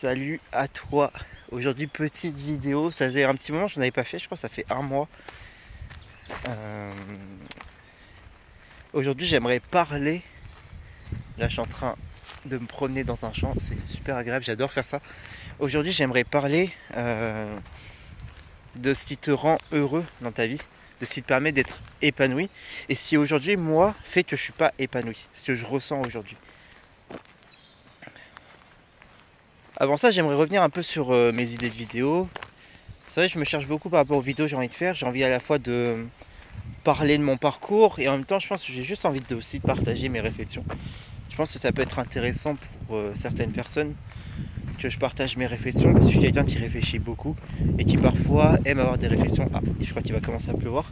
Salut à toi. Aujourd'hui petite vidéo, ça faisait un petit moment que je n'en avais pas fait, je crois que ça fait un mois. Aujourd'hui j'aimerais parler, là je suis en train de me promener dans un champ, c'est super agréable, j'adore faire ça. Aujourd'hui j'aimerais parler de ce qui te rend heureux dans ta vie, de ce qui te permet d'être épanoui. Et si aujourd'hui moi fait que je suis pas épanoui, ce que je ressens aujourd'hui. Avant ça, j'aimerais revenir un peu sur mes idées de vidéos. C'est vrai, je me cherche beaucoup par rapport aux vidéos que j'ai envie de faire. J'ai envie à la fois de parler de mon parcours et en même temps, je pense que j'ai juste envie de aussi partager mes réflexions. Je pense que ça peut être intéressant pour certaines personnes que je partage mes réflexions parce que je suis quelqu'un qui réfléchit beaucoup et qui parfois aime avoir des réflexions. Ah, je crois qu'il va commencer à pleuvoir.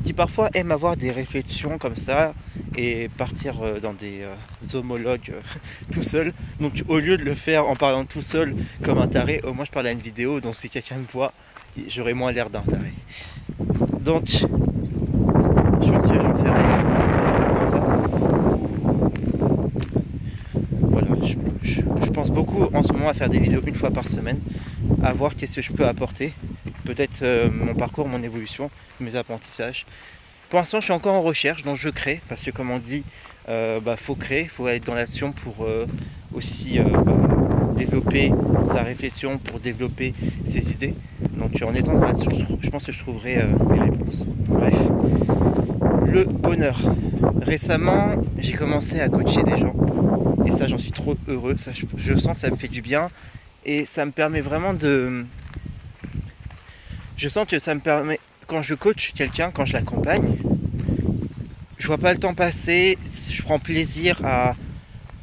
Qui parfois aime avoir des réflexions comme ça et partir dans des homologues tout seul. Donc au lieu de le faire en parlant tout seul comme un taré, au moins je parle à une vidéo, donc si quelqu'un me voit, j'aurai moins l'air d'un taré. Donc je pense que je vais en faire une comme ça. Voilà, je pense beaucoup en ce moment à faire des vidéos une fois par semaine, à voir qu'est-ce que je peux apporter. Peut-être mon parcours, mon évolution, mes apprentissages. Pour l'instant, je suis encore en recherche, donc je crée, parce que comme on dit, faut créer, faut être dans l'action pour aussi développer sa réflexion, pour développer ses idées. Donc en étant dans l'action, je pense que je trouverai mes réponses. Bref, le bonheur. Récemment, j'ai commencé à coacher des gens, et ça, j'en suis trop heureux. Ça, je sens que ça me fait du bien, et ça me permet vraiment de... Je sens que ça me permet, quand je coach quelqu'un, quand je l'accompagne, je vois pas le temps passer, je prends plaisir à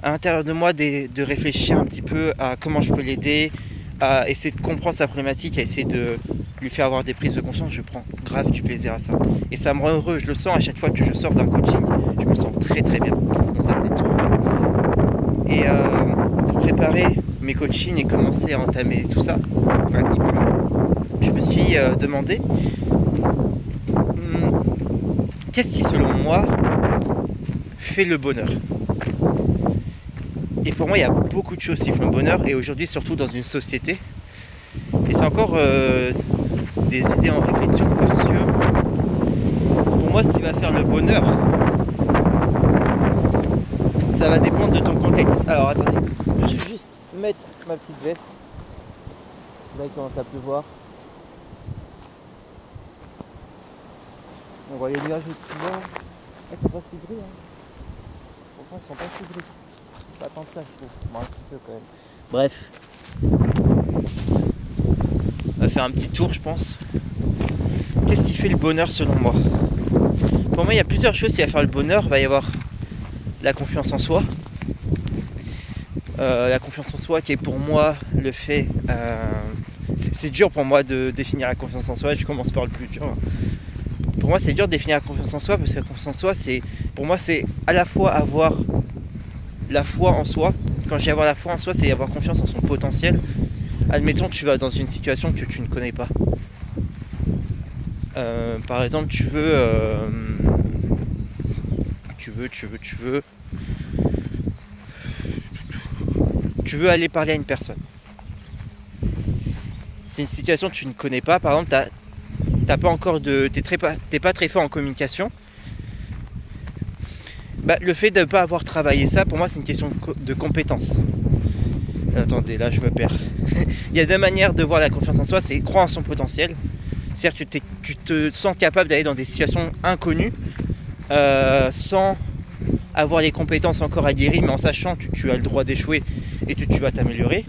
l'intérieur de moi de réfléchir un petit peu à comment je peux l'aider, à essayer de comprendre sa problématique, à essayer de lui faire avoir des prises de conscience. Je prends grave du plaisir à ça. Et ça me rend heureux, je le sens à chaque fois que je sors d'un coaching, je me sens très très bien. Donc ça c'est trop bien. Et pour préparer mes coachings et commencer à entamer tout ça, je me suis demandé qu'est-ce qui selon moi fait le bonheur. Et pour moi il y a beaucoup de choses qui font le bonheur, et aujourd'hui surtout dans une société, et c'est encore des idées en réflexion, parce que pour moi ce qui va faire le bonheur, ça va dépendre de ton contexte. Alors attendez, je vais juste mettre ma petite veste, c'est là qu'il commence à pleuvoir. On voit les nuages au-dessus là. C'est pas si gris, hein. Pourtant ils sont pas si gris. Pas tant que ça je trouve. Bon, un petit peu quand même. Bref. On va faire un petit tour je pense. Qu'est-ce qui fait le bonheur selon moi? Pour moi il y a plusieurs choses qui vont faire le bonheur. Il va y avoir la confiance en soi. La confiance en soi qui est pour moi le fait... c'est dur pour moi de définir la confiance en soi. Je commence par le plus dur. Pour moi c'est dur de définir la confiance en soi, parce que la confiance en soi pour moi c'est à la fois avoir la foi en soi. Quand je dis avoir la foi en soi, c'est avoir confiance en son potentiel. Admettons tu vas dans une situation que tu ne connais pas. Par exemple tu veux aller parler à une personne. C'est une situation que tu ne connais pas. Par exemple t'es pas très fort en communication. Le fait de ne pas avoir travaillé ça, pour moi c'est une question de compétence. Attendez, là je me perds. Il y a deux manières de voir la confiance en soi, c'est croire en son potentiel. C'est-à-dire que tu te sens capable d'aller dans des situations inconnues sans avoir les compétences encore aguerries, mais en sachant que tu as le droit d'échouer et que tu vas t'améliorer.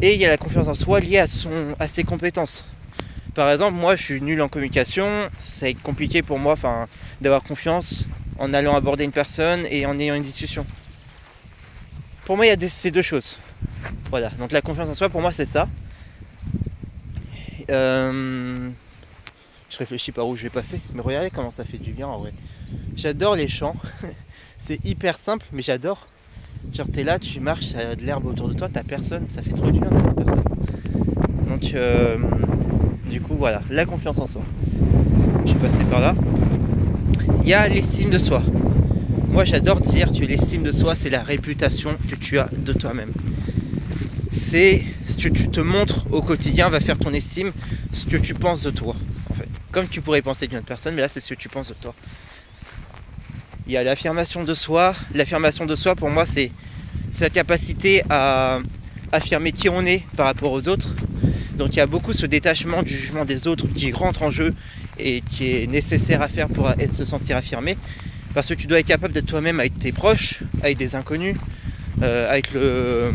Et il y a la confiance en soi liée à ses compétences. Par exemple, moi je suis nul en communication, c'est compliqué pour moi d'avoir confiance en allant aborder une personne et en ayant une discussion. Pour moi, il y a ces deux choses. Voilà, donc la confiance en soi, pour moi, c'est ça. Je réfléchis par où je vais passer, mais regardez comment ça fait du bien en vrai. J'adore les champs, c'est hyper simple, mais j'adore. Genre t'es là, tu marches, t'as de l'herbe autour de toi, t'as personne, ça fait trop du bien d'avoir personne. Donc du coup voilà, la confiance en soi. Je vais passer par là. Il y a l'estime de soi. Moi j'adore dire que l'estime de soi c'est la réputation que tu as de toi-même. c'est ce que tu te montres au quotidien va faire ton estime, ce que tu penses de toi, en fait. Comme tu pourrais penser d'une autre personne, mais là, c'est ce que tu penses de toi. Il y a l'affirmation de soi. L'affirmation de soi, pour moi, c'est la capacité à affirmer qui on est par rapport aux autres. Donc il y a beaucoup ce détachement du jugement des autres qui rentre en jeu et qui est nécessaire à faire pour se sentir affirmé. Parce que tu dois être capable d'être toi-même avec tes proches, avec des inconnus, avec le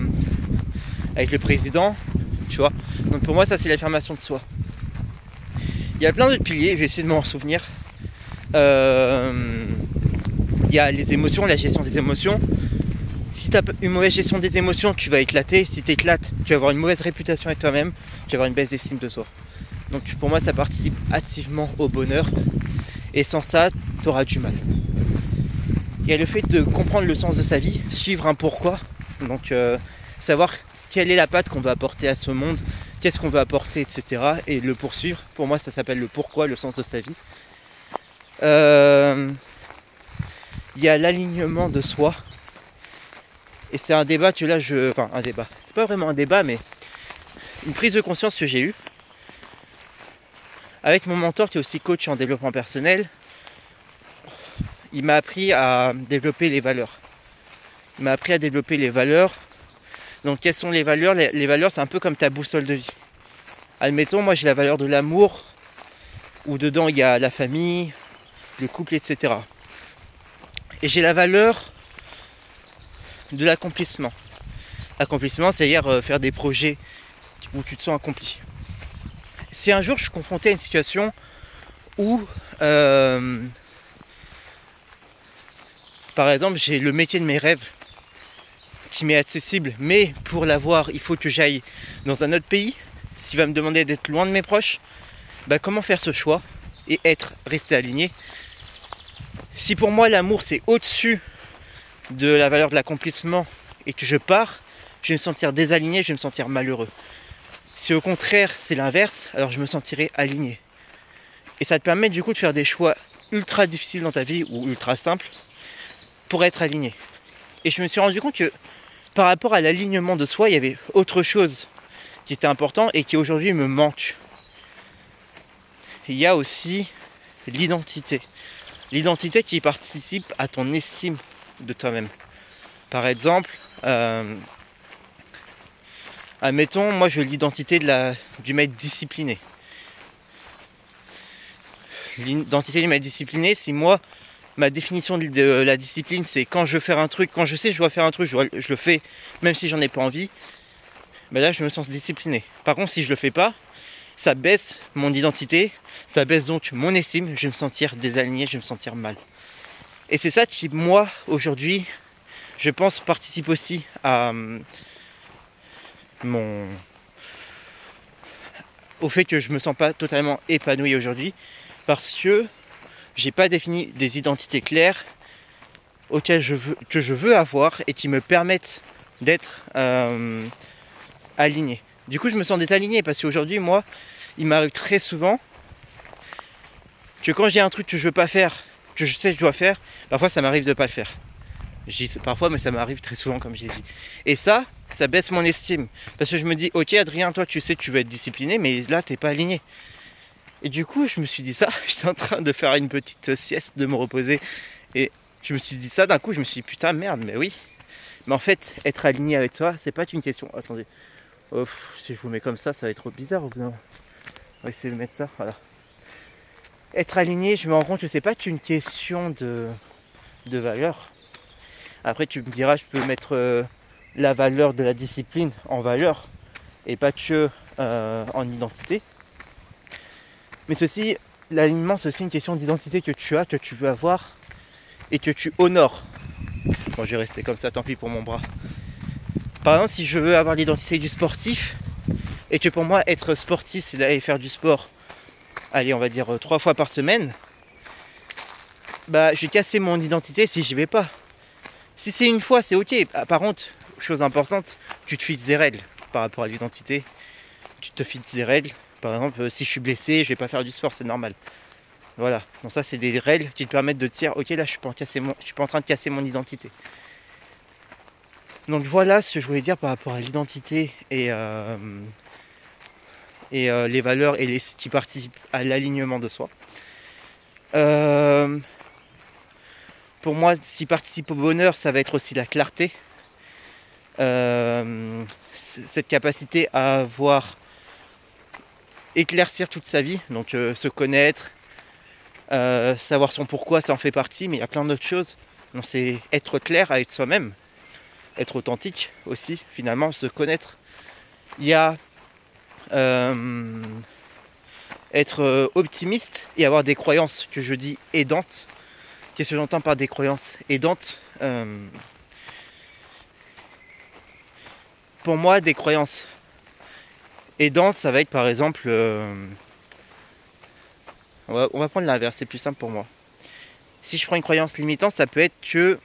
président, tu vois. Donc pour moi, ça, c'est l'affirmation de soi. Il y a plein d'autres piliers, je vais essayer de m'en souvenir. Il y a les émotions, la gestion des émotions. Si tu as une mauvaise gestion des émotions, tu vas éclater. Si tu éclates, tu vas avoir une mauvaise réputation avec toi-même, tu vas avoir une baisse d'estime de soi. Donc pour moi, ça participe activement au bonheur. Et sans ça, tu auras du mal. Il y a le fait de comprendre le sens de sa vie, suivre un pourquoi. Donc savoir quelle est la patte qu'on veut apporter à ce monde, qu'est-ce qu'on veut apporter, etc. Et le poursuivre. Pour moi, ça s'appelle le pourquoi, le sens de sa vie. Il y a l'alignement de soi. Et c'est un débat que là enfin un débat. C'est pas vraiment un débat, mais une prise de conscience que j'ai eue. Avec mon mentor qui est aussi coach en développement personnel. Il m'a appris à développer les valeurs. Il m'a appris à développer les valeurs. Donc quelles sont les valeurs ? Les valeurs, c'est un peu comme ta boussole de vie. Admettons, moi j'ai la valeur de l'amour, où dedans il y a la famille, le couple, etc. Et j'ai la valeur de l'accomplissement. Accomplissement, c'est-à-dire faire des projets où tu te sens accompli. Si un jour je suis confronté à une situation où, par exemple, j'ai le métier de mes rêves qui m'est accessible, mais pour l'avoir, il faut que j'aille dans un autre pays, s'il va me demander d'être loin de mes proches, comment faire ce choix et rester aligné. Si pour moi l'amour c'est au-dessus de la valeur de l'accomplissement et que je pars, je vais me sentir désaligné, je vais me sentir malheureux. Si au contraire c'est l'inverse, alors je me sentirai aligné. Et ça te permet du coup de faire des choix ultra difficiles dans ta vie ou ultra simples pour être aligné. Et je me suis rendu compte que par rapport à l'alignement de soi, il y avait autre chose qui était important et qui aujourd'hui me manque. Il y a aussi l'identité. L'identité qui participe à ton estime de toi-même. Par exemple, admettons, moi j'ai l'identité du mec discipliné. L'identité du mec discipliné, si moi, ma définition de la discipline, c'est quand je veux faire un truc, quand je sais que je dois faire un truc, je le fais, même si j'en ai pas envie, là je me sens discipliné. Par contre, si je le fais pas, ça baisse mon identité, ça baisse donc mon estime, je vais me sentir désaligné, je vais me sentir mal. Et c'est ça qui, moi, aujourd'hui, je pense, participe aussi à au fait que je me sens pas totalement épanoui aujourd'hui, parce que j'ai pas défini des identités claires auxquelles que je veux avoir et qui me permettent d'être aligné. Du coup, je me sens désaligné parce qu'aujourd'hui, moi, il m'arrive très souvent que quand j'ai un truc que je veux pas faire, que je sais que je dois faire, parfois ça m'arrive de pas le faire. Je dis parfois, mais ça m'arrive très souvent, comme j'ai dit. Et ça baisse mon estime. Parce que je me dis, ok Adrien, toi tu sais que tu veux être discipliné, mais là t'es pas aligné. Et du coup, je me suis dit ça, j'étais en train de faire une petite sieste, de me reposer. Et je me suis dit ça, d'un coup, je me suis dit, putain, merde, mais oui. Mais en fait, être aligné avec soi, c'est pas une question... Attendez. Si je vous mets comme ça va être trop bizarre ou non? On va essayer de mettre ça, voilà. Être aligné, je me rends compte que c'est pas qu'une question de valeur. Après, tu me diras, je peux mettre la valeur de la discipline en valeur et pas que en identité. Mais l'alignement, c'est aussi une question d'identité que tu as, que tu veux avoir et que tu honores. Bon, je vais rester comme ça, tant pis pour mon bras. Par exemple, si je veux avoir l'identité du sportif et que pour moi, être sportif, c'est d'aller faire du sport, allez, on va dire 3 fois par semaine, je vais casser mon identité si j'y vais pas. Si c'est une fois, c'est ok. Par contre, chose importante, tu te fixes des règles par rapport à l'identité. Tu te fixes des règles. Par exemple, si je suis blessé, je vais pas faire du sport, c'est normal. Voilà. Donc ça, c'est des règles qui te permettent de te dire, ok, là, je suis pas en train de casser mon identité. Donc voilà ce que je voulais dire par rapport à l'identité et les valeurs et ce qui participent à l'alignement de soi. Pour moi, ce qui participe au bonheur, ça va être aussi la clarté. Cette capacité à voir éclaircir toute sa vie, donc se connaître, savoir son pourquoi, ça en fait partie, mais il y a plein d'autres choses. Donc c'est être clair avec soi-même, être authentique aussi, finalement, se connaître. Il y a être optimiste et avoir des croyances que je dis aidantes. Qu'est-ce que j'entends par des croyances aidantes? Pour moi, des croyances aidantes, ça va être par exemple... on va prendre l'inverse, c'est plus simple pour moi. Si je prends une croyance limitante, ça peut être que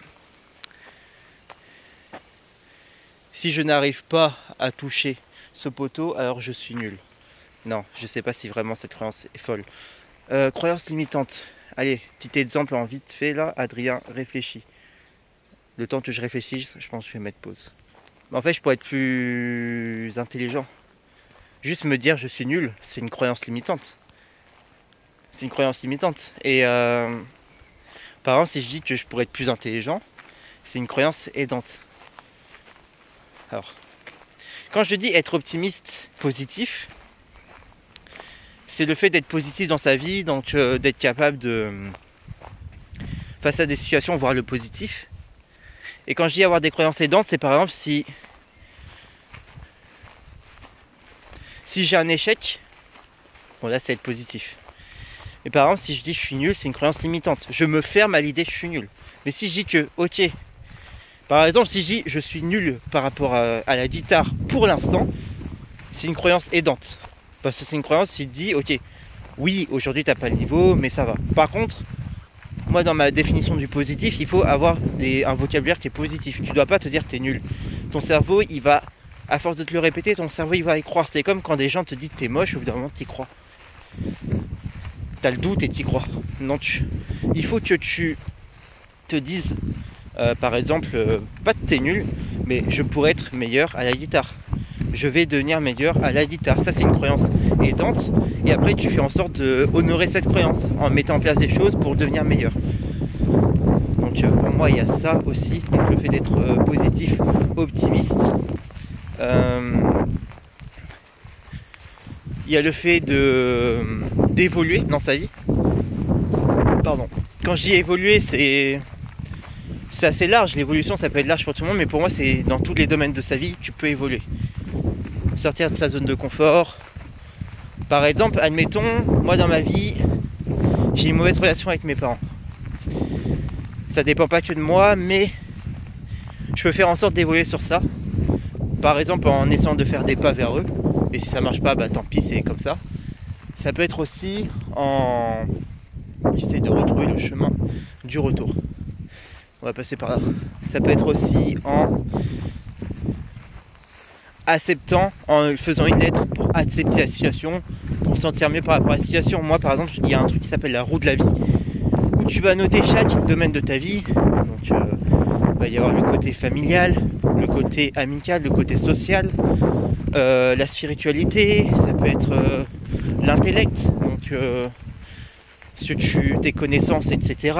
si je n'arrive pas à toucher ce poteau, alors je suis nul. Non, je ne sais pas si vraiment cette croyance est folle. Croyance limitante. Allez, petit exemple en vite fait là. Adrien, réfléchis. Le temps que je réfléchisse, je pense que je vais mettre pause. Mais en fait, je pourrais être plus intelligent. Juste me dire je suis nul, c'est une croyance limitante. C'est une croyance limitante. Et par exemple, si je dis que je pourrais être plus intelligent, c'est une croyance aidante. Alors, quand je dis être optimiste, positif, c'est le fait d'être positif dans sa vie, donc d'être capable de, face à des situations, voir le positif. Et quand je dis avoir des croyances aidantes, c'est par exemple si j'ai un échec, bon là c'est être positif. Mais par exemple si je dis je suis nul, c'est une croyance limitante. Je me ferme à l'idée que je suis nul. Mais si je dis que, ok, par exemple si je dis je suis nul par rapport à la guitare pour l'instant, c'est une croyance aidante. Parce que c'est une croyance qui dit, ok, oui, aujourd'hui t'as pas le niveau, mais ça va. Par contre, moi dans ma définition du positif, il faut avoir un vocabulaire qui est positif. Tu dois pas te dire que t'es nul. Ton cerveau, il va, à force de te le répéter, ton cerveau il va y croire. C'est comme quand des gens te disent que t'es moche, au bout d'un moment t'y crois. T'as le doute et t'y crois. Donc, il faut que tu te dises, par exemple, pas que t'es nul, mais je pourrais être meilleur à la guitare. Je vais devenir meilleur à la guitare. Ça, c'est une croyance aidante. Et après, tu fais en sorte d'honorer cette croyance en mettant en place des choses pour devenir meilleur. Donc, pour moi, il y a ça aussi. Donc, le fait d'être positif, optimiste. Il y a le fait d'évoluer dans sa vie. Pardon. Quand je dis évoluer, c'est assez large. L'évolution, ça peut être large pour tout le monde, mais pour moi, c'est dans tous les domaines de sa vie, tu peux évoluer. Sortir de sa zone de confort. Par exemple, admettons, moi dans ma vie, j'ai une mauvaise relation avec mes parents. Ça dépend pas que de moi, mais je peux faire en sorte d'évoluer sur ça. Par exemple, en essayant de faire des pas vers eux. Et si ça marche pas, bah tant pis, c'est comme ça. Ça peut être aussi en... J'essaie de retrouver le chemin du retour. On va passer par là. Ça peut être aussi en acceptant, en faisant une lettre pour accepter la situation, pour se sentir mieux par rapport à la situation. Moi par exemple, il y a un truc qui s'appelle la roue de la vie, où tu vas noter chaque domaine de ta vie. Donc il va y avoir le côté familial, le côté amical, le côté social, la spiritualité, ça peut être l'intellect, donc tes connaissances, etc.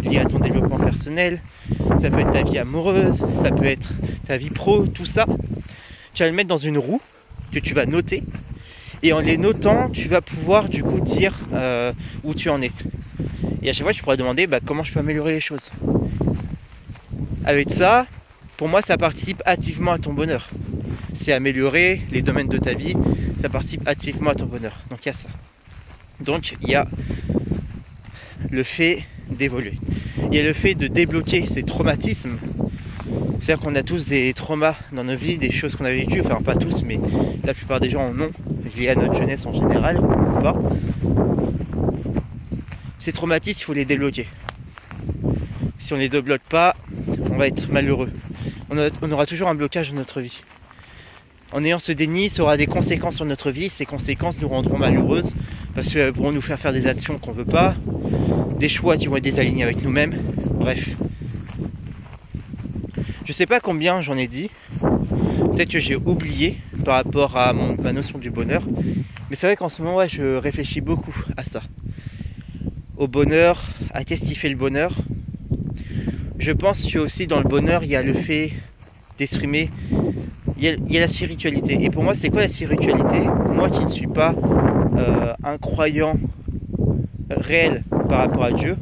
liées à ton développement personnel. Ça peut être ta vie amoureuse, ça peut être ta vie pro, tout ça. Tu vas le mettre dans une roue que tu vas noter. Et en les notant, tu vas pouvoir du coup dire où tu en es. Et à chaque fois, tu pourras demander comment je peux améliorer les choses. Avec ça, pour moi, ça participe activement à ton bonheur. C'est améliorer les domaines de ta vie, ça participe activement à ton bonheur. Donc il y a ça. Donc il y a le fait d'évoluer. Il y a le fait de débloquer ces traumatismes. C'est-à-dire qu'on a tous des traumas dans nos vies, des choses qu'on a vécues, enfin pas tous, mais la plupart des gens en ont, liés à notre jeunesse en général, pas. Ces traumatismes, il faut les débloquer. Si on ne les débloque pas, on va être malheureux. On aura toujours un blocage dans notre vie. En ayant ce déni, ça aura des conséquences sur notre vie. Ces conséquences nous rendront malheureuses parce qu'elles pourront nous faire des actions qu'on ne veut pas, des choix qui vont être désalignés avec nous-mêmes. Bref. Je sais pas combien j'en ai dit. Peut-être que j'ai oublié par rapport à ma notion du bonheur. Mais c'est vrai qu'en ce moment, ouais, je réfléchis beaucoup à ça. Au bonheur, à qu'est-ce qui fait le bonheur. Je pense que aussi dans le bonheur, il y a le fait d'exprimer, il y a la spiritualité. Et pour moi, c'est quoi la spiritualité? Moi qui ne suis pas un croyant réel par rapport à Dieu,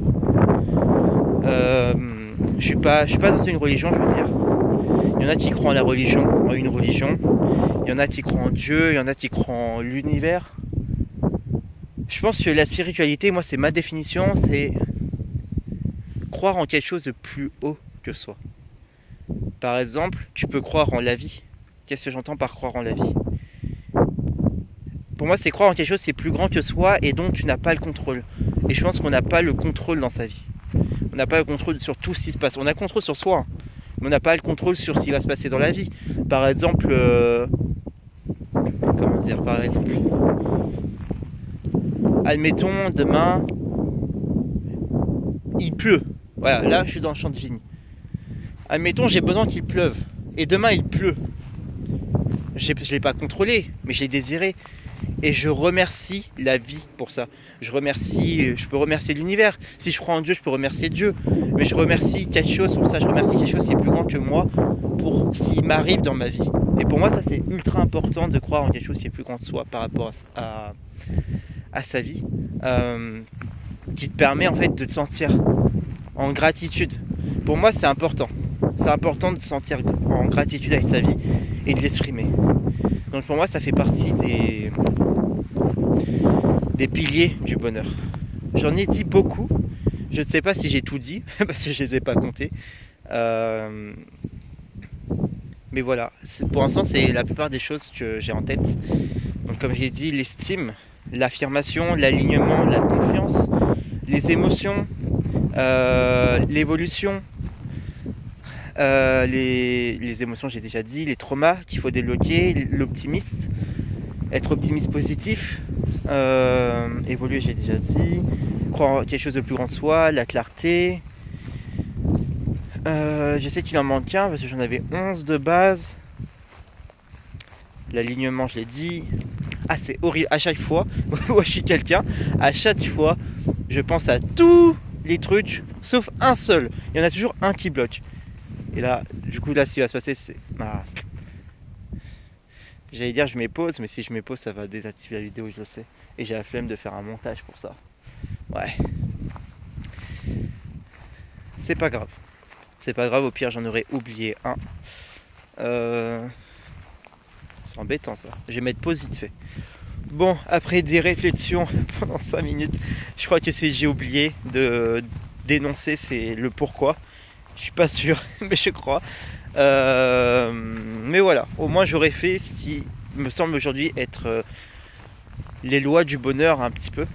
je suis pas dans une religion, je veux dire. Il y en a qui croient en la religion, en une religion. Il y en a qui croient en Dieu, il y en a qui croient en l'univers. Je pense que la spiritualité, moi, c'est ma définition, c'est croire en quelque chose de plus haut que soi. Par exemple, tu peux croire en la vie. Qu'est-ce que j'entends par croire en la vie? Pour moi, c'est croire en quelque chose qui est plus grand que soi et dont tu n'as pas le contrôle. Et je pense qu'on n'a pas le contrôle dans sa vie. On n'a pas le contrôle sur tout ce qui se passe. On a le contrôle sur soi, hein, mais on n'a pas le contrôle sur ce qui va se passer dans la vie. Par exemple, comment dire, par exemple, admettons, demain, il pleut. Voilà, là, je suis dans le champ de vigne. Admettons, j'ai besoin qu'il pleuve. Et demain, il pleut. Je ne l'ai pas contrôlé, mais je l'ai désiré. Et je remercie la vie pour ça. Je peux remercier l'univers. Si je crois en Dieu, je peux remercier Dieu. Mais je remercie quelque chose pour ça. Je remercie quelque chose qui est plus grand que moi pour s'il m'arrive dans ma vie. Et pour moi, ça, c'est ultra important de croire en quelque chose qui est plus grand que soi par rapport à sa vie. Qui te permet en fait de te sentir en gratitude. Pour moi, c'est important. C'est important de se sentir en gratitude avec sa vie et de l'exprimer. Donc pour moi, ça fait partie des piliers du bonheur. J'en ai dit beaucoup. Je ne sais pas si j'ai tout dit, parce que je ne les ai pas comptés. Mais voilà, pour l'instant, c'est la plupart des choses que j'ai en tête. Donc comme j'ai dit, l'estime, l'affirmation, l'alignement, la confiance, les émotions, l'évolution, les émotions, j'ai déjà dit, les traumas qu'il faut débloquer, l'optimisme, être optimiste positif, évoluer, j'ai déjà dit, croire en quelque chose de plus grand de soi, la clarté. Je sais qu'il en manque un parce que j'en avais 11 de base. L'alignement, je l'ai dit. Ah, c'est horrible. À chaque fois, moi je suis quelqu'un, à chaque fois, je pense à tous les trucs, sauf un seul. Il y en a toujours un qui bloque. Et là, du coup, là, ce qui va se passer, c'est... Ah. J'allais dire, je mets pause, mais si je mets pause, ça va désactiver la vidéo, je le sais. Et j'ai la flemme de faire un montage pour ça. Ouais. C'est pas grave. C'est pas grave, au pire, j'en aurais oublié un. C'est embêtant, ça. Je vais mettre pause vite fait. Bon, après des réflexions pendant 5 minutes, je crois que celui que j'ai oublié de dénoncer, c'est le pourquoi. Je suis pas sûr, mais je crois. Mais voilà, au moins j'aurais fait ce qui me semble aujourd'hui être les lois du bonheur un petit peu.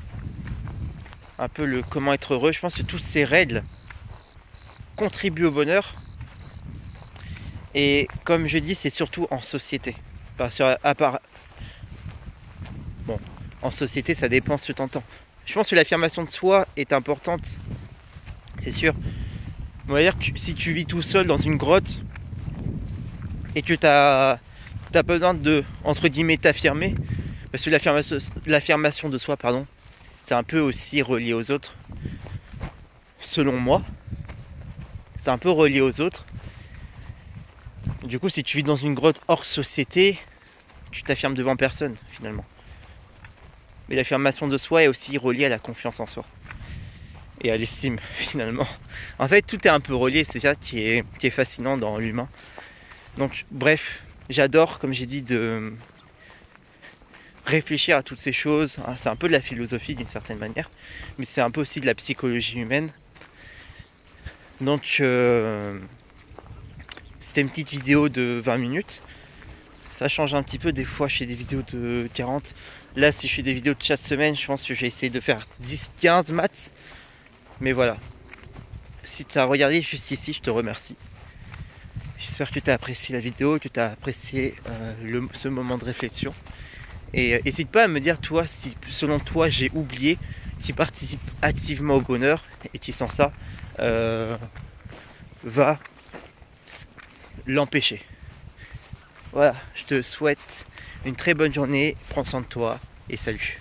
Un peu le comment être heureux. Je pense que toutes ces règles contribuent au bonheur. Et comme je dis, c'est surtout en société. Parce que bon, en société, ça dépend ce que tu entends. Je pense que l'affirmation de soi est importante, c'est sûr. On va dire que si tu vis tout seul dans une grotte et que tu as besoin de, entre guillemets, t'affirmer, parce que l'affirmation de soi, pardon, c'est un peu aussi relié aux autres. Selon moi, c'est un peu relié aux autres. Du coup, si tu vis dans une grotte hors société, tu t'affirmes devant personne, finalement. Mais l'affirmation de soi est aussi reliée à la confiance en soi. Et à l'estime, finalement. En fait, tout est un peu relié, c'est ça qui est fascinant dans l'humain. Donc, bref, j'adore, comme j'ai dit, de réfléchir à toutes ces choses. C'est un peu de la philosophie d'une certaine manière, mais c'est un peu aussi de la psychologie humaine. Donc, c'était une petite vidéo de 20 minutes. Ça change un petit peu, des fois je fais des vidéos de 40. Là, si je fais des vidéos de chaque semaine, je pense que j'ai essayé de faire 10-15 maths. Mais voilà. Si tu as regardé juste ici, je te remercie. J'espère que tu as apprécié la vidéo, que tu as apprécié ce moment de réflexion. Et n'hésite pas à me dire, toi, si selon toi j'ai oublié, qui participe activement au bonheur et qui sans ça va l'empêcher. Voilà, je te souhaite une très bonne journée, prends soin de toi et salut.